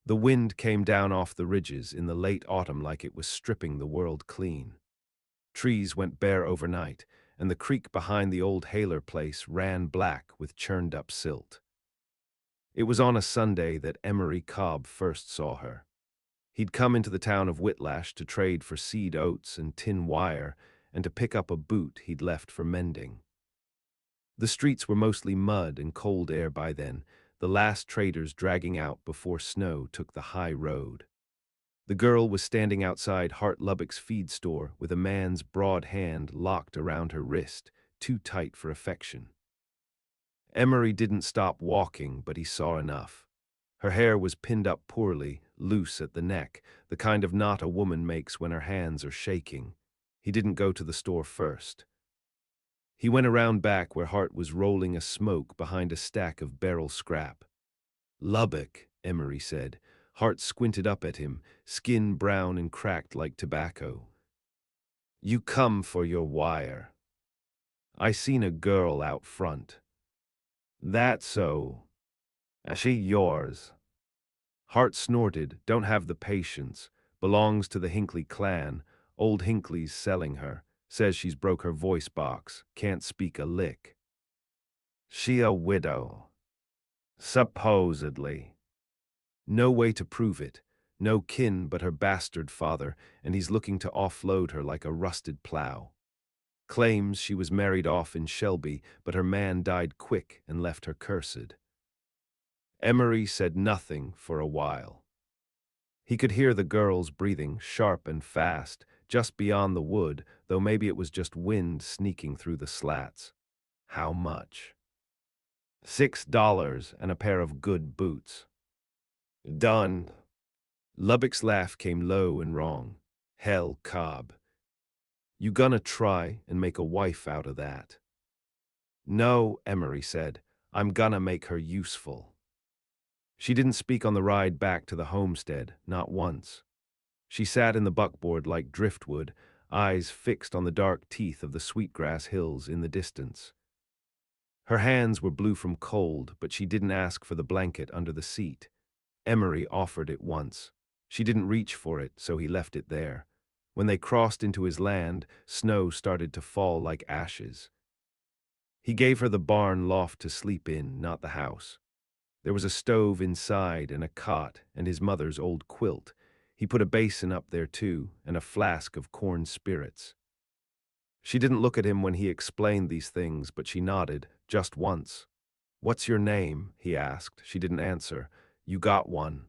The wind came down off the ridges in the late autumn like it was stripping the world clean. Trees went bare overnight, and the creek behind the old Haler place ran black with churned-up silt. It was on a Sunday that Emery Cobb first saw her. He'd come into the town of Whitlash to trade for seed oats and tin wire and to pick up a boot he'd left for mending. The streets were mostly mud and cold air by then, the last traders dragging out before snow took the high road. The girl was standing outside Hart Lubbock's feed store with a man's broad hand locked around her wrist, too tight for affection. Emery didn't stop walking, but he saw enough. Her hair was pinned up poorly, loose at the neck, the kind of knot a woman makes when her hands are shaking. He didn't go to the store first. He went around back where Hart was rolling a smoke behind a stack of barrel scrap. "Lubbock," Emery said. Hart squinted up at him, skin brown and cracked like tobacco. "You come for your wire. I seen a girl out front." "That so? Is she yours?" Hart snorted. "Don't have the patience. Belongs to the Hinckley clan. Old Hinckley's selling her. Says she's broke her voice box. Can't speak a lick." "She a widow?" "Supposedly." "No way to prove it. No kin but her bastard father, and he's looking to offload her like a rusted plow. Claims she was married off in Shelby, but her man died quick and left her cursed." Emery said nothing for a while. He could hear the girls breathing, sharp and fast, just beyond the wood, though maybe it was just wind sneaking through the slats. "How much?" $6 and a pair of good boots." "Done." Lubbock's laugh came low and wrong. "Hell, Cobb. You gonna try and make a wife out of that?" "No," Emery said. "I'm gonna make her useful." She didn't speak on the ride back to the homestead, not once. She sat in the buckboard like driftwood, eyes fixed on the dark teeth of the sweetgrass hills in the distance. Her hands were blue from cold, but she didn't ask for the blanket under the seat. Emery offered it once. She didn't reach for it, so he left it there. When they crossed into his land, snow started to fall like ashes. He gave her the barn loft to sleep in, not the house. There was a stove inside and a cot and his mother's old quilt. He put a basin up there too, and a flask of corn spirits. She didn't look at him when he explained these things, but she nodded, just once. "What's your name?" he asked. She didn't answer. "You got one."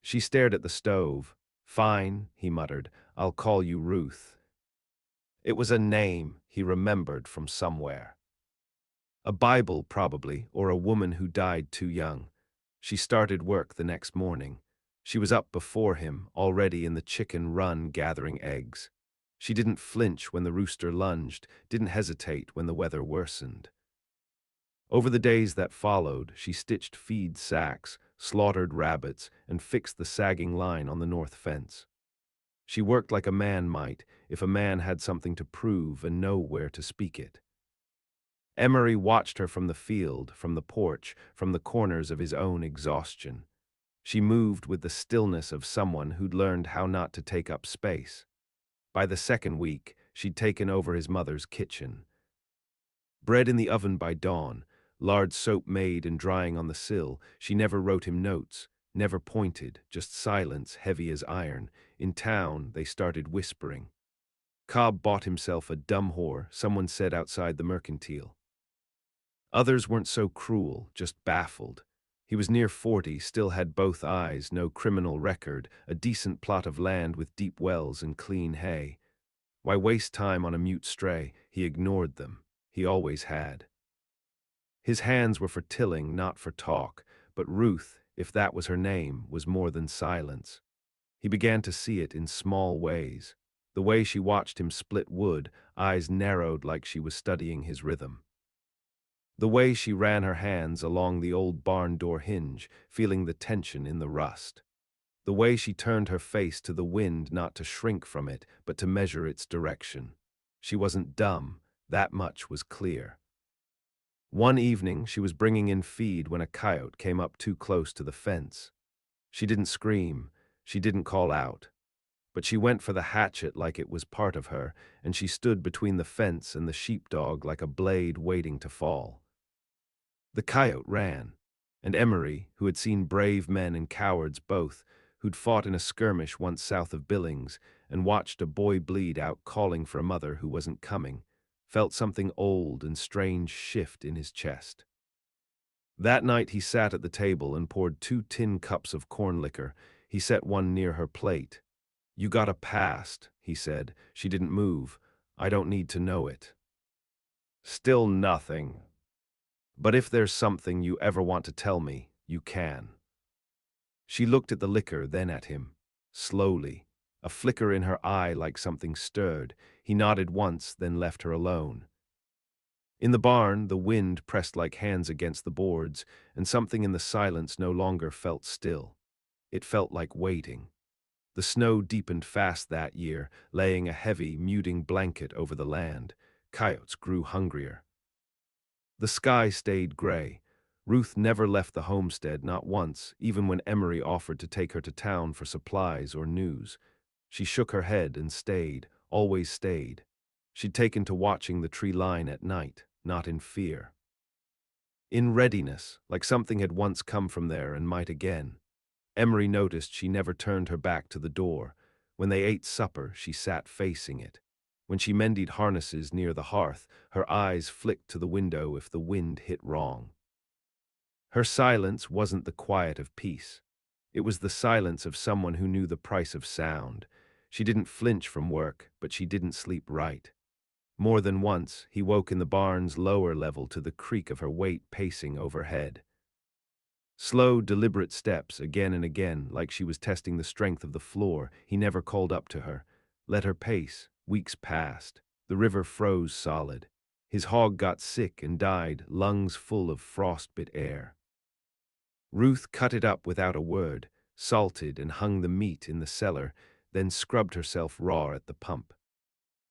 She stared at the stove. "Fine," he muttered. "I'll call you Ruth." It was a name he remembered from somewhere. A Bible, probably, or a woman who died too young. She started work the next morning. She was up before him, already in the chicken run gathering eggs. She didn't flinch when the rooster lunged, didn't hesitate when the weather worsened. Over the days that followed, she stitched feed sacks, slaughtered rabbits, and fixed the sagging line on the north fence. She worked like a man might, if a man had something to prove and know where to speak it. Emery watched her from the field, from the porch, from the corners of his own exhaustion. She moved with the stillness of someone who'd learned how not to take up space. By the second week, she'd taken over his mother's kitchen. Bread in the oven by dawn, lard soap made and drying on the sill. She never wrote him notes, never pointed, just silence heavy as iron. In town, they started whispering. Cobb bought himself a dumb whore, someone said outside the mercantile. Others weren't so cruel, just baffled. He was near 40, still had both eyes, no criminal record, a decent plot of land with deep wells and clean hay. Why waste time on a mute stray? He ignored them. He always had. His hands were for tilling, not for talk, but Ruth, if that was her name, was more than silence. He began to see it in small ways. The way she watched him split wood, eyes narrowed like she was studying his rhythm. The way she ran her hands along the old barn door hinge, feeling the tension in the rust. The way she turned her face to the wind, not to shrink from it, but to measure its direction. She wasn't dumb, that much was clear. One evening, she was bringing in feed when a coyote came up too close to the fence. She didn't scream, she didn't call out, but she went for the hatchet like it was part of her, and she stood between the fence and the sheepdog like a blade waiting to fall. The coyote ran, and Emery, who had seen brave men and cowards both, who'd fought in a skirmish once south of Billings and watched a boy bleed out calling for a mother who wasn't coming, felt something old and strange shift in his chest. That night he sat at the table and poured 2 tin cups of corn liquor. He set one near her plate. "You got a past," he said. She didn't move. "I don't need to know it." "Still nothing. But if there's something you ever want to tell me, you can." She looked at the liquor, then at him. Slowly, a flicker in her eye like something stirred. He nodded once, then left her alone. In the barn, the wind pressed like hands against the boards, and something in the silence no longer felt still. It felt like waiting. The snow deepened fast that year, laying a heavy, muting blanket over the land. Coyotes grew hungrier. The sky stayed gray. Ruth never left the homestead, not once, even when Emery offered to take her to town for supplies or news. She shook her head and stayed, always stayed. She'd taken to watching the tree line at night, not in fear. In readiness, like something had once come from there and might again. Emery noticed she never turned her back to the door. When they ate supper, she sat facing it. When she mended harnesses near the hearth, her eyes flicked to the window if the wind hit wrong. Her silence wasn't the quiet of peace. It was the silence of someone who knew the price of sound. She didn't flinch from work, but she didn't sleep right. More than once, he woke in the barn's lower level to the creak of her weight pacing overhead. Slow, deliberate steps, again and again, like she was testing the strength of the floor. He never called up to her. Let her pace. Weeks passed. The river froze solid. His hog got sick and died, lungs full of frostbit air. Ruth cut it up without a word, salted and hung the meat in the cellar, then scrubbed herself raw at the pump.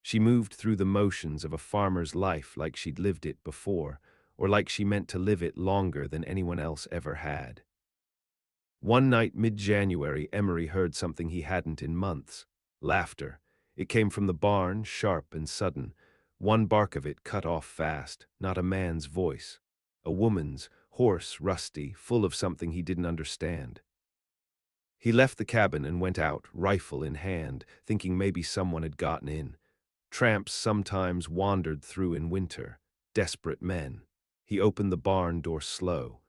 She moved through the motions of a farmer's life like she'd lived it before, or like she meant to live it longer than anyone else ever had. One night mid-January, Emery heard something he hadn't in months. Laughter. It came from the barn, sharp and sudden. One bark of it cut off fast, not a man's voice. A woman's, hoarse, rusty, full of something he didn't understand. He left the cabin and went out, rifle in hand, thinking maybe someone had gotten in. Tramps sometimes wandered through in winter, desperate men. He opened the barn door slow.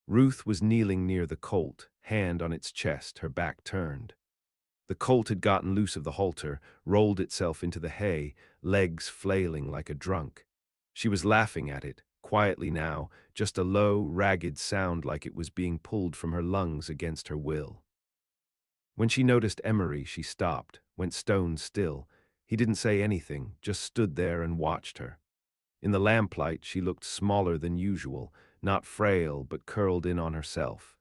Ruth was kneeling near the colt, hand on its chest, her back turned. The colt had gotten loose of the halter, rolled itself into the hay, legs flailing like a drunk. She was laughing at it, quietly now, just a low, ragged sound like it was being pulled from her lungs against her will. When she noticed Emery, she stopped, went stone still. He didn't say anything, just stood there and watched her. In the lamplight, she looked smaller than usual, not frail, but curled in on herself.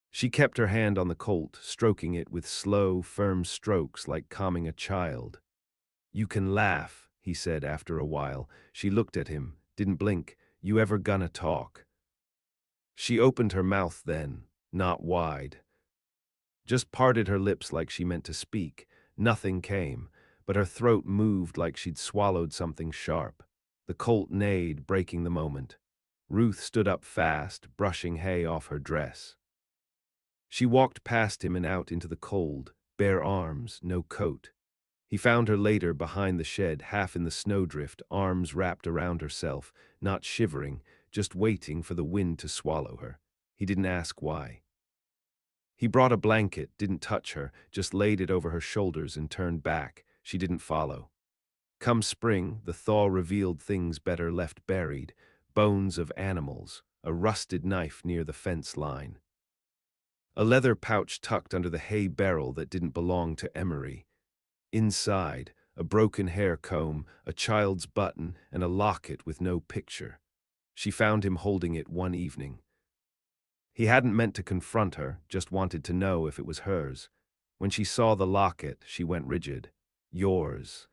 She kept her hand on the colt, stroking it with slow, firm strokes like calming a child. "You can laugh," he said after a while. She looked at him, didn't blink. "You ever gonna talk?" She opened her mouth then, not wide. Just parted her lips like she meant to speak. Nothing came, but her throat moved like she'd swallowed something sharp. The colt neighed, breaking the moment. Ruth stood up fast, brushing hay off her dress. She walked past him and out into the cold, bare arms, no coat. He found her later behind the shed, half in the snowdrift, arms wrapped around herself, not shivering, just waiting for the wind to swallow her. He didn't ask why. He brought a blanket, didn't touch her, just laid it over her shoulders and turned back. She didn't follow. Come spring, the thaw revealed things better left buried, bones of animals, a rusted knife near the fence line. A leather pouch tucked under the hay barrel that didn't belong to Emery. Inside, a broken hair comb, a child's button, and a locket with no picture. She found him holding it one evening. He hadn't meant to confront her, just wanted to know if it was hers. When she saw the locket, she went rigid. "Yours."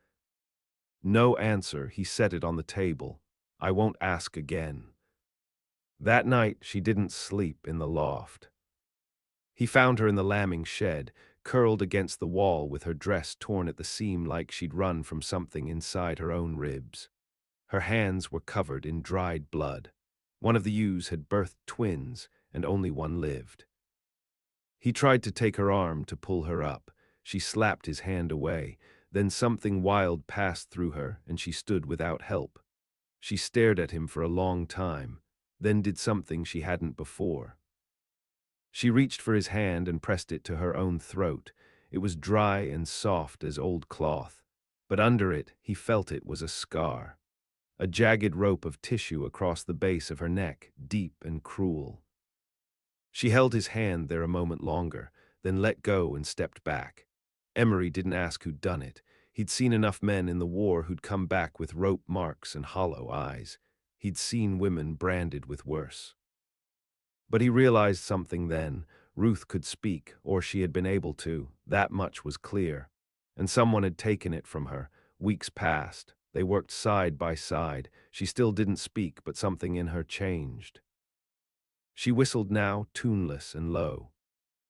No answer, he set it on the table. "I won't ask again." That night, she didn't sleep in the loft. He found her in the lambing shed, curled against the wall with her dress torn at the seam like she'd run from something inside her own ribs. Her hands were covered in dried blood. One of the ewes had birthed twins, and only one lived. He tried to take her arm to pull her up. She slapped his hand away. Then something wild passed through her, and she stood without help. She stared at him for a long time, then did something she hadn't before. She reached for his hand and pressed it to her own throat. It was dry and soft as old cloth, but under it he felt it was a scar. A jagged rope of tissue across the base of her neck, deep and cruel. She held his hand there a moment longer, then let go and stepped back. Emery didn't ask who'd done it. He'd seen enough men in the war who'd come back with rope marks and hollow eyes. He'd seen women branded with worse. But he realized something then. Ruth could speak, or she had been able to. That much was clear. And someone had taken it from her. Weeks passed. They worked side by side. She still didn't speak, but something in her changed. She whistled now, tuneless and low.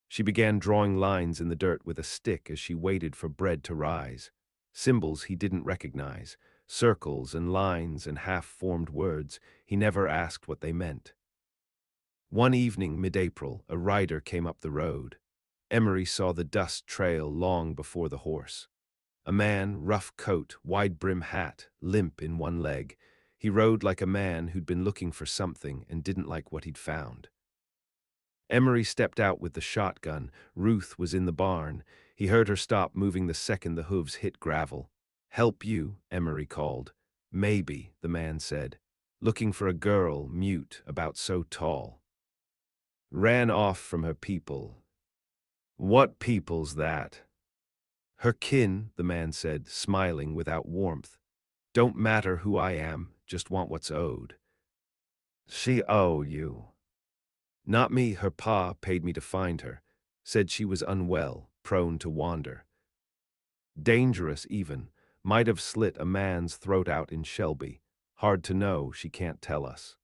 She began drawing lines in the dirt with a stick as she waited for bread to rise. Symbols he didn't recognize, circles and lines and half-formed words. He never asked what they meant. One evening, mid-April, a rider came up the road. Emery saw the dust trail long before the horse. A man, rough coat, wide-brim hat, limp in one leg. He rode like a man who'd been looking for something and didn't like what he'd found. Emery stepped out with the shotgun. Ruth was in the barn. He heard her stop moving the second the hooves hit gravel. "Help you," Emery called. "Maybe," the man said. "Looking for a girl, mute, about so tall. Ran off from her people." "What people's that?" "Her kin," the man said, smiling without warmth. "Don't matter who I am, just want what's owed." "She owe you." "Not me, her pa paid me to find her. Said she was unwell, prone to wander. Dangerous even, might have slit a man's throat out in Shelby. Hard to know, she can't tell us."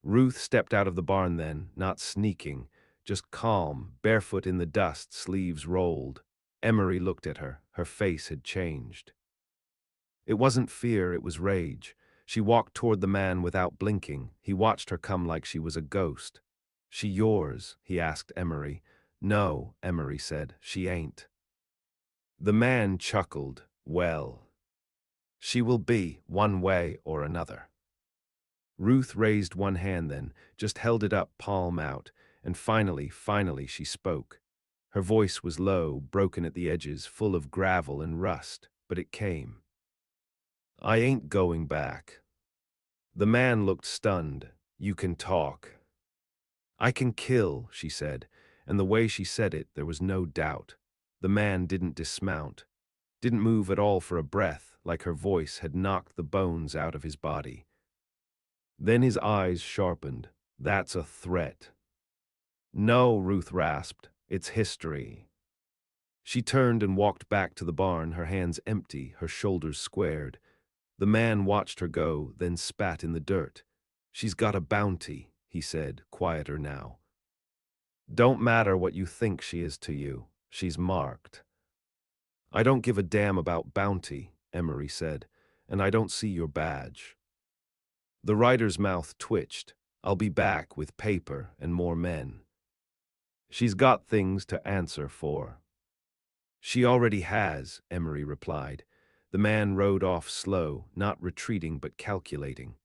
Ruth stepped out of the barn then, not sneaking, just calm, barefoot in the dust, sleeves rolled. Emery looked at her. Her face had changed. It wasn't fear, it was rage. She walked toward the man without blinking. He watched her come like she was a ghost. "She yours?" he asked Emery. "No," Emery said, "she ain't." The man chuckled. "Well, she will be, one way or another." Ruth raised one hand then, just held it up, palm out, and finally she spoke. Her voice was low, broken at the edges, full of gravel and rust, but it came. "I ain't going back." The man looked stunned. "You can talk." "I can kill," she said, and the way she said it, there was no doubt. The man didn't dismount, didn't move at all for a breath, like her voice had knocked the bones out of his body. Then his eyes sharpened. "That's a threat." "No," Ruth rasped. "It's history." She turned and walked back to the barn, her hands empty, her shoulders squared. The man watched her go, then spat in the dirt. "She's got a bounty," he said, quieter now. "Don't matter what you think she is to you. She's marked." "I don't give a damn about bounty," Emery said, "and I don't see your badge." The rider's mouth twitched. "I'll be back with paper and more men." "She's got things to answer for." "She already has," Emery replied. The man rode off slow, not retreating but calculating.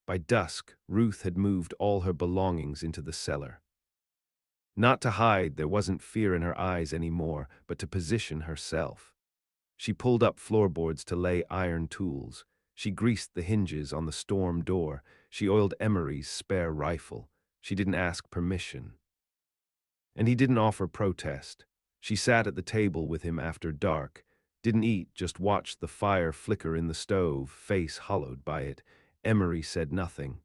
By dusk, Ruth had moved all her belongings into the cellar. Not to hide, there wasn't fear in her eyes anymore, but to position herself. She pulled up floorboards to lay iron tools. She greased the hinges on the storm door. She oiled Emery's spare rifle. She didn't ask permission. And he didn't offer protest. She sat at the table with him after dark, didn't eat, just watched the fire flicker in the stove, face hollowed by it. Emery said nothing.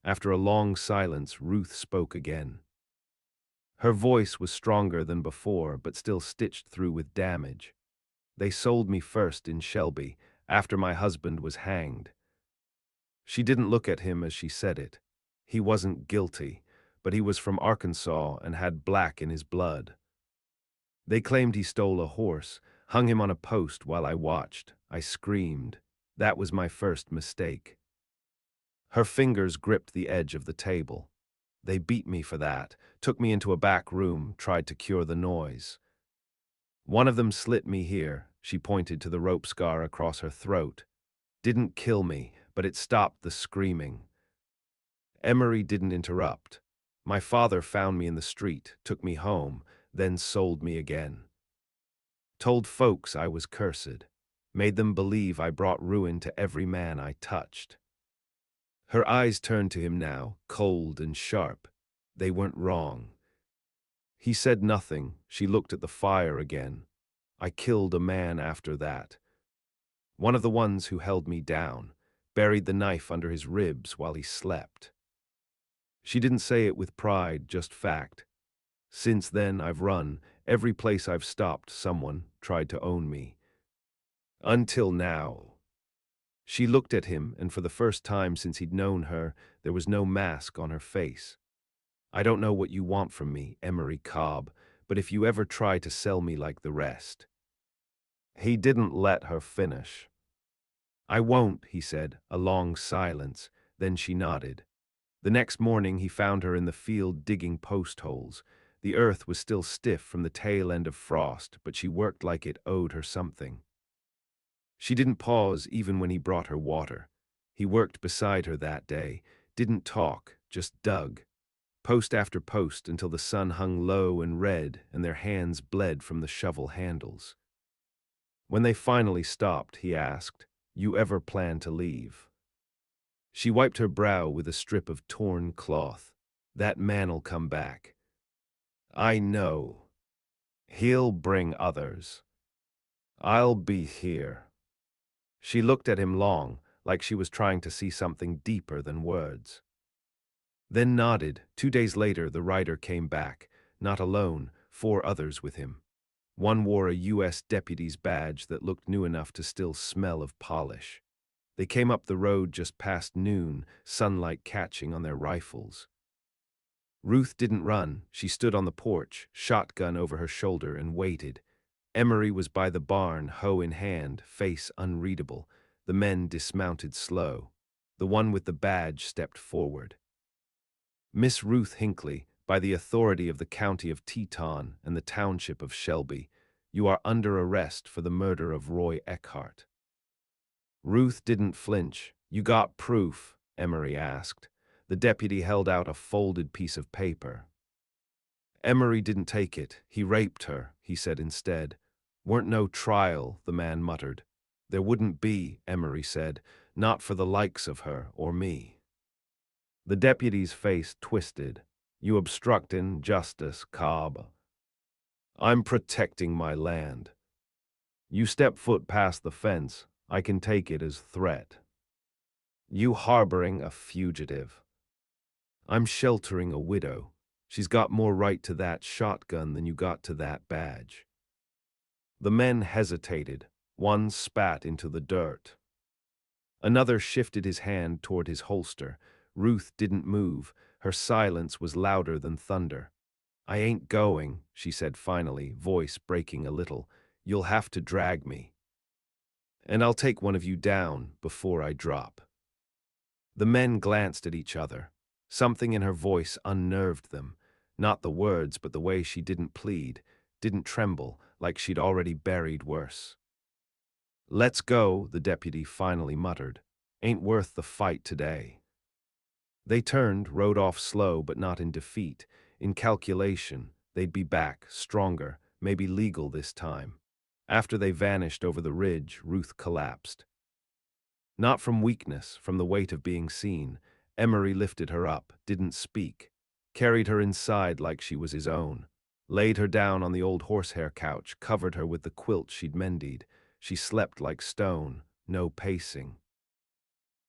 After a long silence, Ruth spoke again. Her voice was stronger than before, but still stitched through with damage. "They sold me first in Shelby, after my husband was hanged." She didn't look at him as she said it. He wasn't guilty, but he was from Arkansas and had black in his blood. They claimed he stole a horse, hung him on a post while I watched. I screamed. That was my first mistake. Her fingers gripped the edge of the table. They beat me for that, took me into a back room, tried to cure the noise. One of them slit me here, she pointed to the rope scar across her throat. Didn't kill me, but it stopped the screaming. Emery didn't interrupt. My father found me in the street, took me home, then sold me again. Told folks I was cursed, made them believe I brought ruin to every man I touched. Her eyes turned to him now, cold and sharp. They weren't wrong. He said nothing. She looked at the fire again. I killed a man after that. One of the ones who held me down, buried the knife under his ribs while he slept. She didn't say it with pride, just fact. Since then, I've run. Every place I've stopped, someone tried to own me. Until now. She looked at him, and for the first time since he'd known her, there was no mask on her face. I don't know what you want from me, Emery Cobb, but if you ever try to sell me like the rest. He didn't let her finish. I won't, he said, a long silence. Then she nodded. The next morning he found her in the field digging post holes. The earth was still stiff from the tail end of frost, but she worked like it owed her something. She didn't pause even when he brought her water. He worked beside her that day, didn't talk, just dug. Post after post until the sun hung low and red and their hands bled from the shovel handles. When they finally stopped, he asked, "You ever plan to leave?" She wiped her brow with a strip of torn cloth. That man'll come back. I know. He'll bring others. I'll be here. She looked at him long, like she was trying to see something deeper than words. Then nodded. 2 days later, the rider came back, not alone, 4 others with him. One wore a U.S. deputy's badge that looked new enough to still smell of polish. They came up the road just past noon, sunlight catching on their rifles. Ruth didn't run. She stood on the porch, shotgun over her shoulder, and waited. Emery was by the barn, hoe in hand, face unreadable. The men dismounted slow. The one with the badge stepped forward. Miss Ruth Hinckley, by the authority of the county of Teton and the township of Shelby, you are under arrest for the murder of Roy Eckhart. Ruth didn't flinch. You got proof? Emery asked. The deputy held out a folded piece of paper. Emery didn't take it. He raped her, he said instead. Weren't no trial, the man muttered. There wouldn't be, Emery said, not for the likes of her or me. The deputy's face twisted. You obstructin' justice, Cobb. I'm protecting my land. You step foot past the fence, I can take it as threat. You harboring a fugitive. I'm sheltering a widow. She's got more right to that shotgun than you got to that badge. The men hesitated. One spat into the dirt. Another shifted his hand toward his holster. Ruth didn't move. Her silence was louder than thunder. I ain't going, she said finally, voice breaking a little. You'll have to drag me. And I'll take one of you down before I drop. The men glanced at each other. Something in her voice unnerved them. Not the words, but the way she didn't plead, didn't tremble, like she'd already buried worse. Let's go, the deputy finally muttered. Ain't worth the fight today. They turned, rode off slow but not in defeat. In calculation, they'd be back, stronger, maybe legal this time. After they vanished over the ridge, Ruth collapsed. Not from weakness, from the weight of being seen. Emery lifted her up, didn't speak, carried her inside like she was his own, laid her down on the old horsehair couch, covered her with the quilt she'd mended. She slept like stone, no pacing.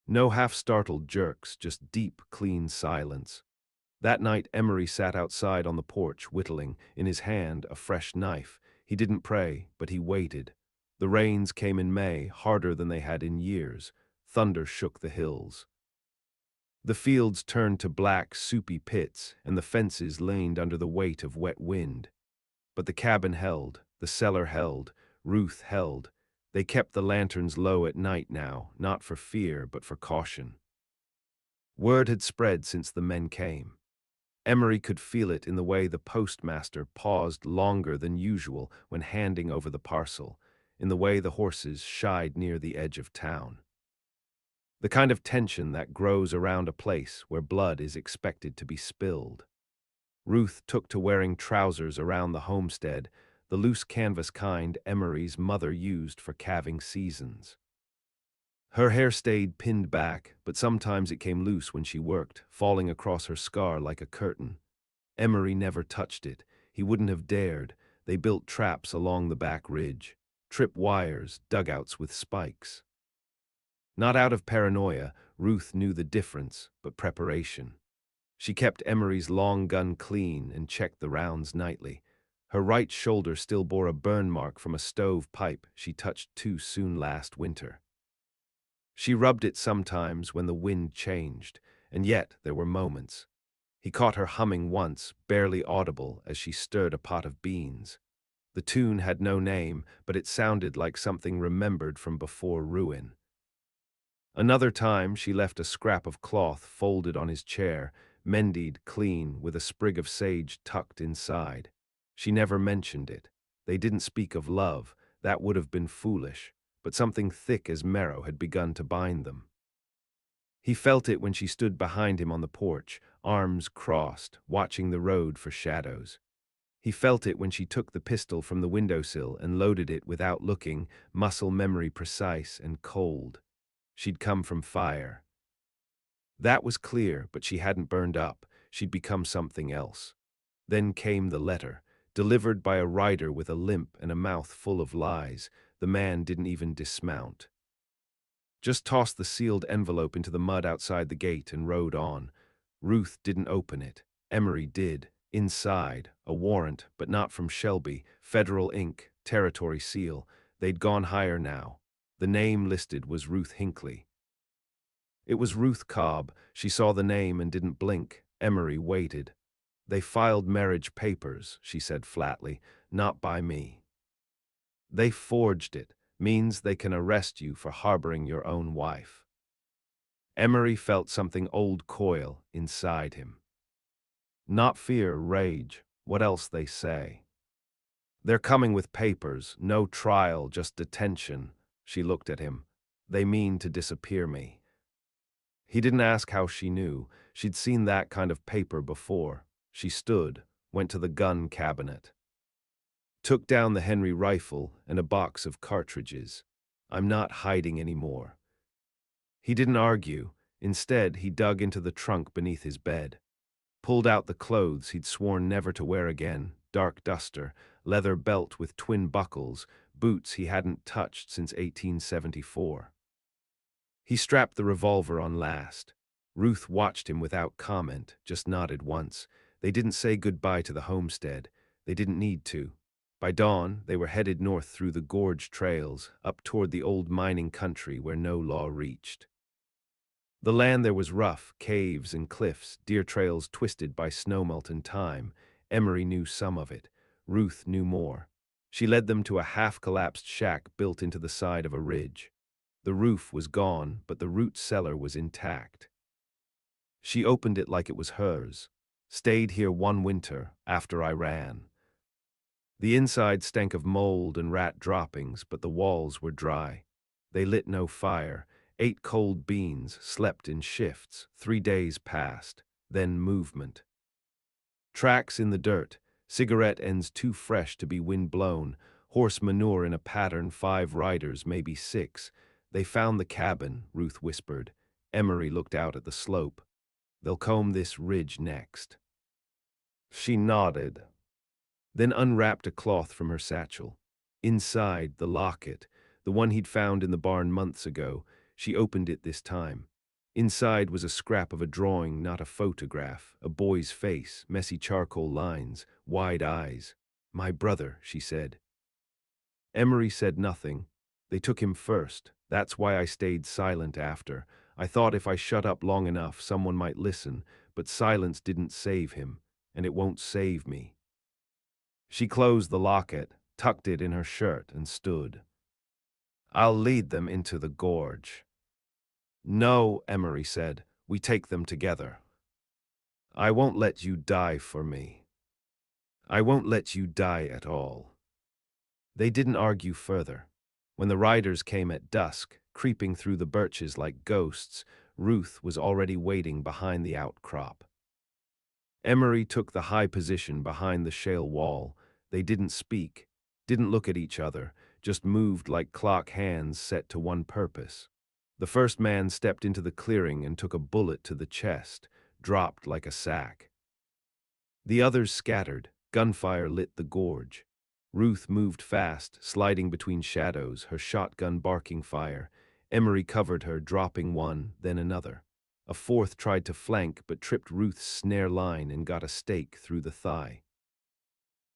No half-startled jerks, just deep, clean silence. That night Emery sat outside on the porch, whittling, in his hand a fresh knife. He didn't pray, but he waited. The rains came in May, harder than they had in years. Thunder shook the hills. The fields turned to black, soupy pits, and the fences leaned under the weight of wet wind. But the cabin held, the cellar held, Ruth held. They kept the lanterns low at night now, not for fear, but for caution. Word had spread since the men came. Emery could feel it in the way the postmaster paused longer than usual when handing over the parcel, in the way the horses shied near the edge of town. The kind of tension that grows around a place where blood is expected to be spilled. Ruth took to wearing trousers around the homestead, the loose canvas kind Emery's mother used for calving seasons. Her hair stayed pinned back, but sometimes it came loose when she worked, falling across her scar like a curtain. Emery never touched it. He wouldn't have dared. They built traps along the back ridge. Trip wires, dugouts with spikes. Not out of paranoia, Ruth knew the difference, but preparation. She kept Emery's long gun clean and checked the rounds nightly. Her right shoulder still bore a burn mark from a stove pipe she touched too soon last winter. She rubbed it sometimes when the wind changed, and yet there were moments. He caught her humming once, barely audible, as she stirred a pot of beans. The tune had no name, but it sounded like something remembered from before ruin. Another time she left a scrap of cloth folded on his chair, mended clean with a sprig of sage tucked inside. She never mentioned it. They didn't speak of love, that would have been foolish, but something thick as marrow had begun to bind them. He felt it when she stood behind him on the porch, arms crossed, watching the road for shadows. He felt it when she took the pistol from the windowsill and loaded it without looking, muscle memory precise and cold. She'd come from fire. That was clear, but she hadn't burned up. She'd become something else. Then came the letter, delivered by a rider with a limp and a mouth full of lies. The man didn't even dismount. Just tossed the sealed envelope into the mud outside the gate and rode on. Ruth didn't open it. Emery did. Inside, a warrant, but not from Shelby, federal ink, territory seal. They'd gone higher now. The name listed was Ruth Hinckley. It was Ruth Cobb. She saw the name and didn't blink. Emery waited. They filed marriage papers, she said flatly, not by me. They forged it. Means they can arrest you for harboring your own wife. Emery felt something old coil inside him. Not fear, rage. What else they say? They're coming with papers, no trial, just detention. She looked at him. They mean to disappear me. He didn't ask how she knew. She'd seen that kind of paper before. She stood, went to the gun cabinet. Took down the Henry rifle and a box of cartridges. I'm not hiding anymore. He didn't argue. Instead, he dug into the trunk beneath his bed. Pulled out the clothes he'd sworn never to wear again, dark duster, leather belt with twin buckles, boots he hadn't touched since 1874. He strapped the revolver on last. Ruth watched him without comment, just nodded once. They didn't say goodbye to the homestead. They didn't need to. By dawn, they were headed north through the gorge trails, up toward the old mining country where no law reached. The land there was rough, caves and cliffs, deer trails twisted by snowmelt and time. Emery knew some of it. Ruth knew more. She led them to a half-collapsed shack built into the side of a ridge. The roof was gone, but the root cellar was intact. She opened it like it was hers. Stayed here one winter, after I ran. The inside stank of mold and rat droppings, but the walls were dry. They lit no fire, ate cold beans, slept in shifts. 3 days passed, then movement. Tracks in the dirt, cigarette ends too fresh to be wind-blown, horse manure in a pattern, 5 riders, maybe 6. They found the cabin, Ruth whispered. Emery looked out at the slope. They'll comb this ridge next. She nodded, then unwrapped a cloth from her satchel. Inside, the locket, the one he'd found in the barn months ago. She opened it this time. Inside was a scrap of a drawing, not a photograph, a boy's face, messy charcoal lines, wide eyes. My brother, she said. Emery said nothing. They took him first. That's why I stayed silent after. I thought if I shut up long enough, someone might listen, but silence didn't save him, and it won't save me." She closed the locket, tucked it in her shirt, and stood. "I'll lead them into the gorge." "No," Emery said, "we take them together. I won't let you die for me. I won't let you die at all." They didn't argue further. When the riders came at dusk, creeping through the birches like ghosts, Ruth was already waiting behind the outcrop. Emery took the high position behind the shale wall. They didn't speak, didn't look at each other, just moved like clock hands set to one purpose. The first man stepped into the clearing and took a bullet to the chest, dropped like a sack. The others scattered. Gunfire lit the gorge. Ruth moved fast, sliding between shadows, her shotgun barking fire. Emery covered her, dropping one, then another. A fourth tried to flank but tripped Ruth's snare line and got a stake through the thigh.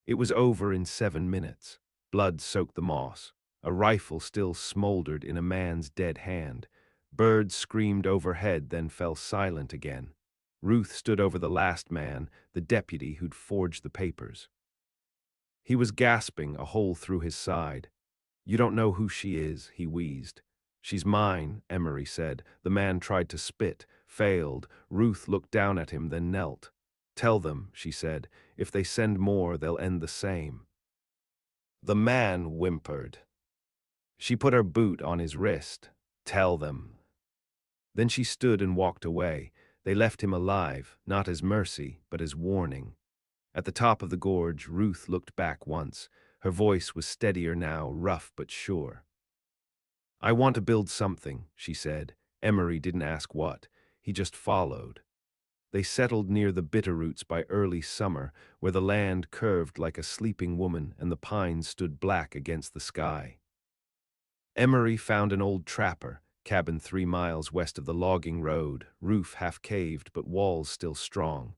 It was over in 7 minutes. Blood soaked the moss. A rifle still smoldered in a man's dead hand. Birds screamed overhead, then fell silent again. Ruth stood over the last man, the deputy who'd forged the papers. He was gasping, a hole through his side. "You don't know who she is," he wheezed. "She's mine," Emery said. The man tried to spit, failed. Ruth looked down at him, then knelt. "Tell them," she said. "If they send more, they'll end the same." The man whimpered. She put her boot on his wrist. "Tell them." Then she stood and walked away. They left him alive, not as mercy, but as warning. At the top of the gorge, Ruth looked back once. Her voice was steadier now, rough but sure. "I want to build something," she said. Emery didn't ask what. He just followed. They settled near the bitterroots by early summer, where the land curved like a sleeping woman and the pines stood black against the sky. Emery found an old trapper, cabin 3 miles west of the logging road, roof half caved but walls still strong.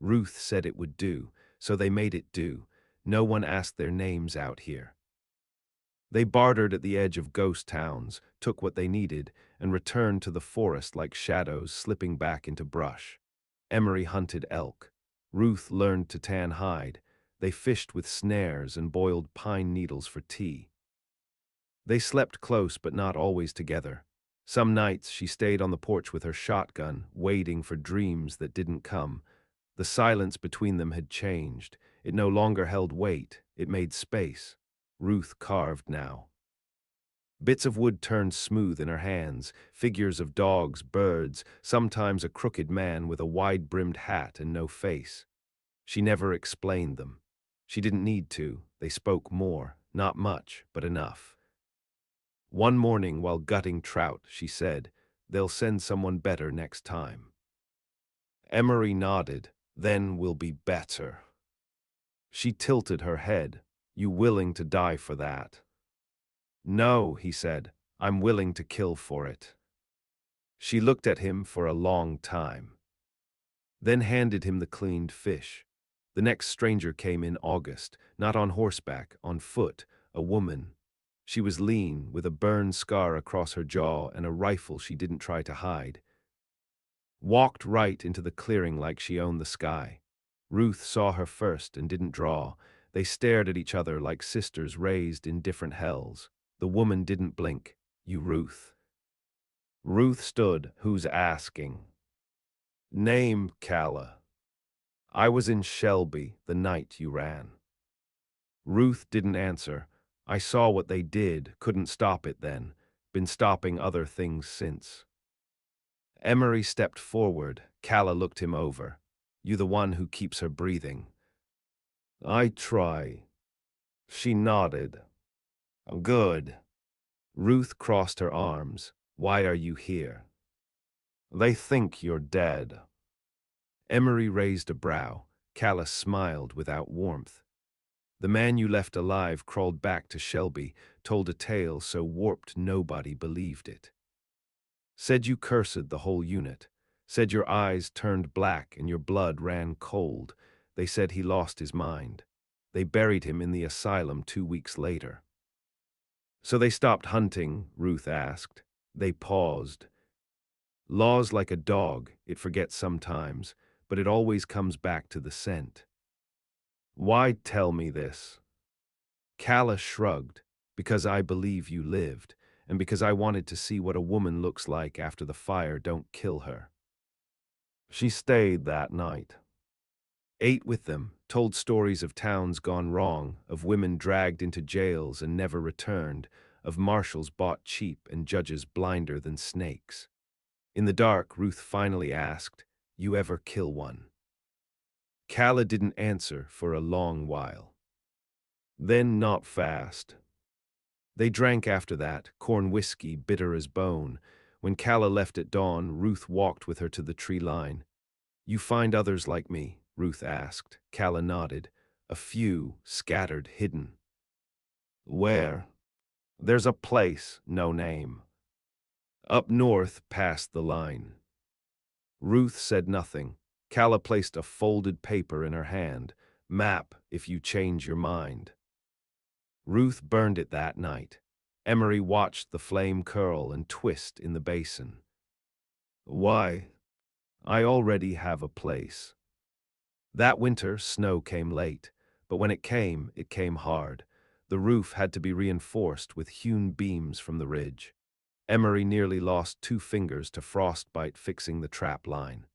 Ruth said it would do, so they made it do. No one asked their names out here. They bartered at the edge of ghost towns, took what they needed, and returned to the forest like shadows slipping back into brush. Emery hunted elk. Ruth learned to tan hide. They fished with snares and boiled pine needles for tea. They slept close but not always together. Some nights she stayed on the porch with her shotgun, waiting for dreams that didn't come. The silence between them had changed. It no longer held weight, it made space. Ruth carved now. Bits of wood turned smooth in her hands, figures of dogs, birds, sometimes a crooked man with a wide-brimmed hat and no face. She never explained them. She didn't need to. They spoke more, not much, but enough. One morning, while gutting trout, she said, "They'll send someone better next time." Emery nodded. "Then we'll be better." She tilted her head. "You willing to die for that?" "No," he said. "I'm willing to kill for it." She looked at him for a long time, then handed him the cleaned fish. The next stranger came in August, not on horseback, on foot, a woman. She was lean, with a burn scar across her jaw and a rifle she didn't try to hide. Walked right into the clearing like she owned the sky. Ruth saw her first and didn't draw. They stared at each other like sisters raised in different hells. The woman didn't blink. "You Ruth." Ruth stood. "Who's asking?" "Name, Calla." "I was in Shelby the night you ran." Ruth didn't answer. "I saw what they did, couldn't stop it then. Been stopping other things since." Emery stepped forward. Calla looked him over. "You the one who keeps her breathing?" "I try." She nodded. "Good." Ruth crossed her arms. "Why are you here?" "They think you're dead." Emery raised a brow. Calla smiled without warmth. "The man you left alive crawled back to Shelby, told a tale so warped nobody believed it. Said you cursed the whole unit. Said your eyes turned black and your blood ran cold. They said he lost his mind. They buried him in the asylum 2 weeks later." "So they stopped hunting?" Ruth asked. They paused. Law's like a dog, it forgets sometimes, but it always comes back to the scent. Why tell me this? Calla shrugged, because I believe you lived, and because I wanted to see what a woman looks like after the fire don't kill her. She stayed that night. Ate with them, told stories of towns gone wrong, of women dragged into jails and never returned, of marshals bought cheap and judges blinder than snakes. In the dark, Ruth finally asked, "You ever kill one?" Calla didn't answer for a long while. Then not fast. They drank after that, corn whiskey bitter as bone. When Calla left at dawn, Ruth walked with her to the tree line. "You find others like me?" Ruth asked. Calla nodded. "A few, scattered, hidden." "Where?" "There's a place, no name. Up north past the line." Ruth said nothing. Calla placed a folded paper in her hand. "Map, if you change your mind." Ruth burned it that night. Emery watched the flame curl and twist in the basin. "Why? I already have a place." That winter, snow came late, but when it came hard. The roof had to be reinforced with hewn beams from the ridge. Emery nearly lost 2 fingers to frostbite fixing the trap line.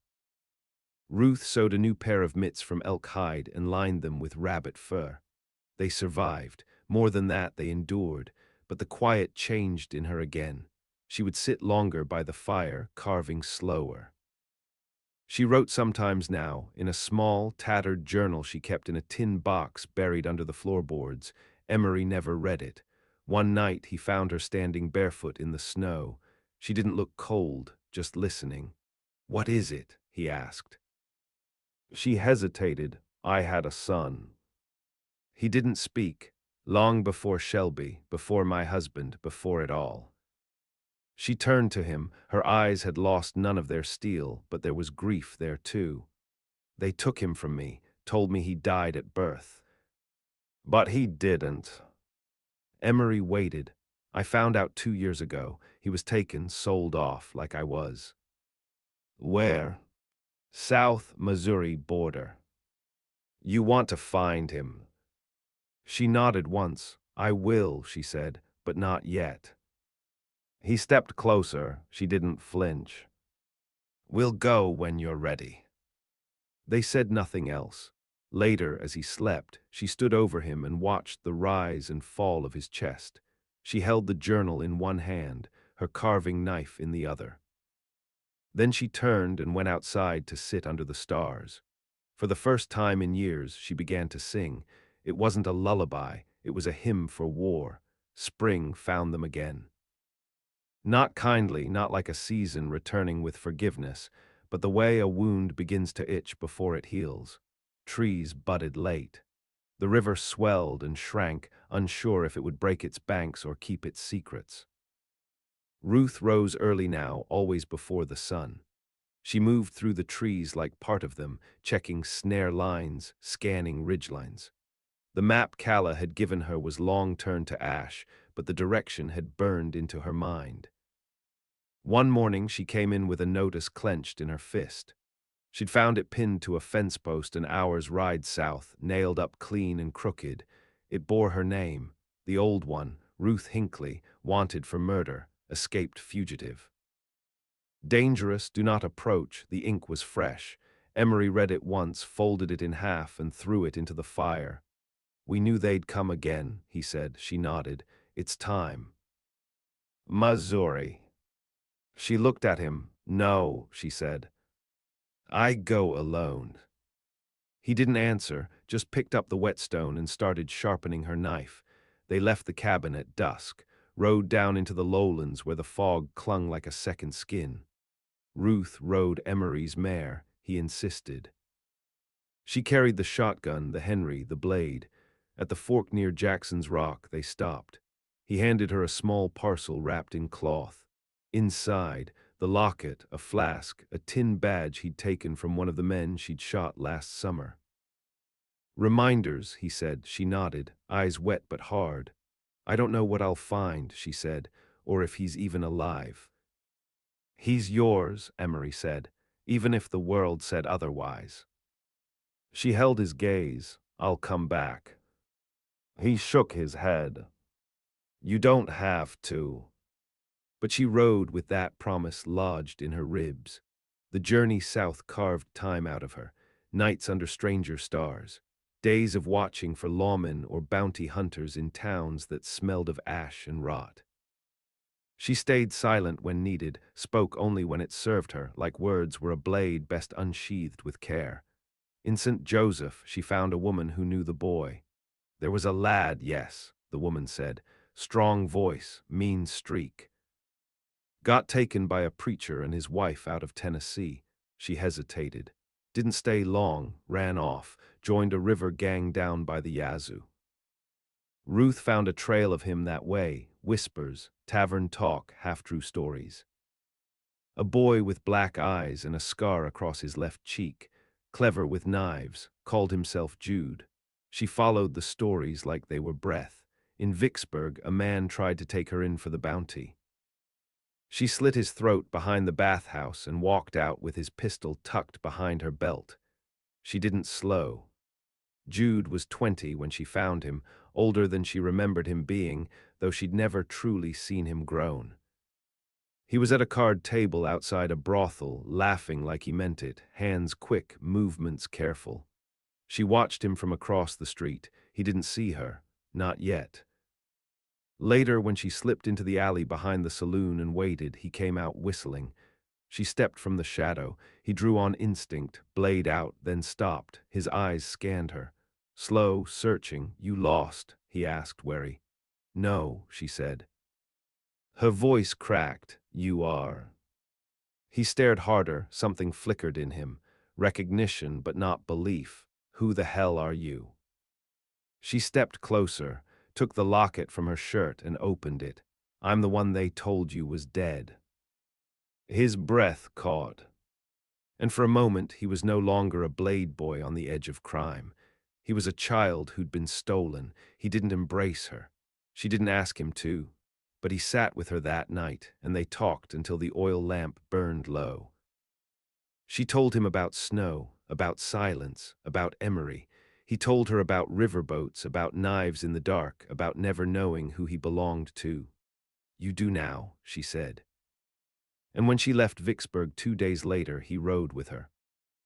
Ruth sewed a new pair of mitts from elk hide and lined them with rabbit fur. They survived. More than that, they endured, but the quiet changed in her again. She would sit longer by the fire, carving slower. She wrote sometimes now, in a small, tattered journal she kept in a tin box buried under the floorboards. Emery never read it. One night he found her standing barefoot in the snow. She didn't look cold, just listening. "What is it?" he asked. She hesitated. "I had a son." He didn't speak. Long before Shelby, before my husband, before it all. She turned to him. Her eyes had lost none of their steel, but there was grief there too. "They took him from me, told me he died at birth." "But he didn't." Emery waited. "I found out 2 years ago. He was taken, sold off, like I was." "Where?" "South Missouri border." "You want to find him." She nodded once. "I will," she said, "but not yet." He stepped closer. She didn't flinch. "We'll go when you're ready." They said nothing else. Later, as he slept, she stood over him and watched the rise and fall of his chest. She held the journal in one hand, her carving knife in the other. Then she turned and went outside to sit under the stars. For the first time in years, she began to sing. It wasn't a lullaby, it was a hymn for war. Spring found them again. Not kindly, not like a season returning with forgiveness, but the way a wound begins to itch before it heals. Trees budded late. The river swelled and shrank, unsure if it would break its banks or keep its secrets. Ruth rose early now, always before the sun. She moved through the trees like part of them, checking snare lines, scanning ridgelines. The map Calla had given her was long turned to ash, but the direction had burned into her mind. One morning she came in with a notice clenched in her fist. She'd found it pinned to a fence post an hour's ride south, nailed up clean and crooked. It bore her name, the old one, Ruth Hinckley, wanted for murder, escaped fugitive. "Dangerous, do not approach." The ink was fresh. Emery read it once, folded it in half, and threw it into the fire. "We knew they'd come again," he said. She nodded. "It's time." "Missouri." She looked at him. "No," she said. "I go alone." He didn't answer, just picked up the whetstone and started sharpening her knife. They left the cabin at dusk, rode down into the lowlands where the fog clung like a second skin. Ruth rode Emery's mare, he insisted. She carried the shotgun, the Henry, the blade. At the fork near Jackson's Rock, they stopped. He handed her a small parcel wrapped in cloth. Inside, the locket, a flask, a tin badge he'd taken from one of the men she'd shot last summer. "Reminders," he said. She nodded, eyes wet but hard. "I don't know what I'll find," she said, "or if he's even alive." He's yours, Emery said, even if the world said otherwise. She held his gaze. I'll come back. He shook his head. You don't have to. But she rode with that promise lodged in her ribs. The journey south carved time out of her, nights under stranger stars, days of watching for lawmen or bounty hunters in towns that smelled of ash and rot. She stayed silent when needed, spoke only when it served her, like words were a blade best unsheathed with care. In St. Joseph, she found a woman who knew the boy. There was a lad, yes, the woman said, strong voice, mean streak. Got taken by a preacher and his wife out of Tennessee. She hesitated. Didn't stay long, ran off, joined a river gang down by the Yazoo. Ruth found a trail of him that way, whispers, tavern talk, half-true stories. A boy with black eyes and a scar across his left cheek, clever with knives, called himself Jude. She followed the stories like they were breath. In Vicksburg, a man tried to take her in for the bounty. She slit his throat behind the bathhouse and walked out with his pistol tucked behind her belt. She didn't slow. Jude was 20 when she found him, older than she remembered him being, though she'd never truly seen him grown. He was at a card table outside a brothel, laughing like he meant it, hands quick, movements careful. She watched him from across the street. He didn't see her. Not yet. Later, when she slipped into the alley behind the saloon and waited, he came out whistling. She stepped from the shadow. He drew on instinct, blade out, then stopped. His eyes scanned her. Slow, searching. You lost? He asked, wary. No, she said. Her voice cracked. You are. He stared harder. Something flickered in him. Recognition, but not belief. Who the hell are you? She stepped closer, took the locket from her shirt and opened it. I'm the one they told you was dead. His breath caught. And for a moment he was no longer a blade boy on the edge of crime. He was a child who'd been stolen. He didn't embrace her. She didn't ask him to. But he sat with her that night, and they talked until the oil lamp burned low. She told him about snow, about silence, about Emery. He told her about riverboats, about knives in the dark, about never knowing who he belonged to. You do now, she said. And when she left Vicksburg 2 days later, he rode with her.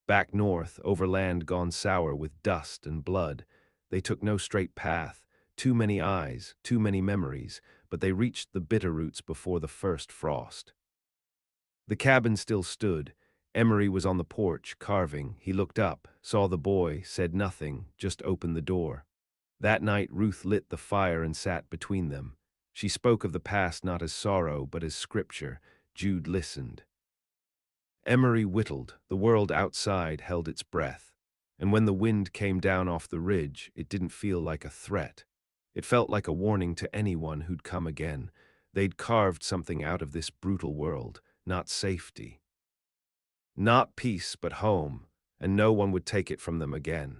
Back north, over land gone sour with dust and blood. They took no straight path, too many eyes, too many memories, but they reached the Bitterroots before the first frost. The cabin still stood. Emery was on the porch, carving. He looked up, saw the boy, said nothing, just opened the door. That night Ruth lit the fire and sat between them. She spoke of the past not as sorrow, but as scripture. Jude listened. Emery whittled. The world outside held its breath. And when the wind came down off the ridge, it didn't feel like a threat. It felt like a warning to anyone who'd come again. They'd carved something out of this brutal world, not safety. Not peace, but home, and no one would take it from them again.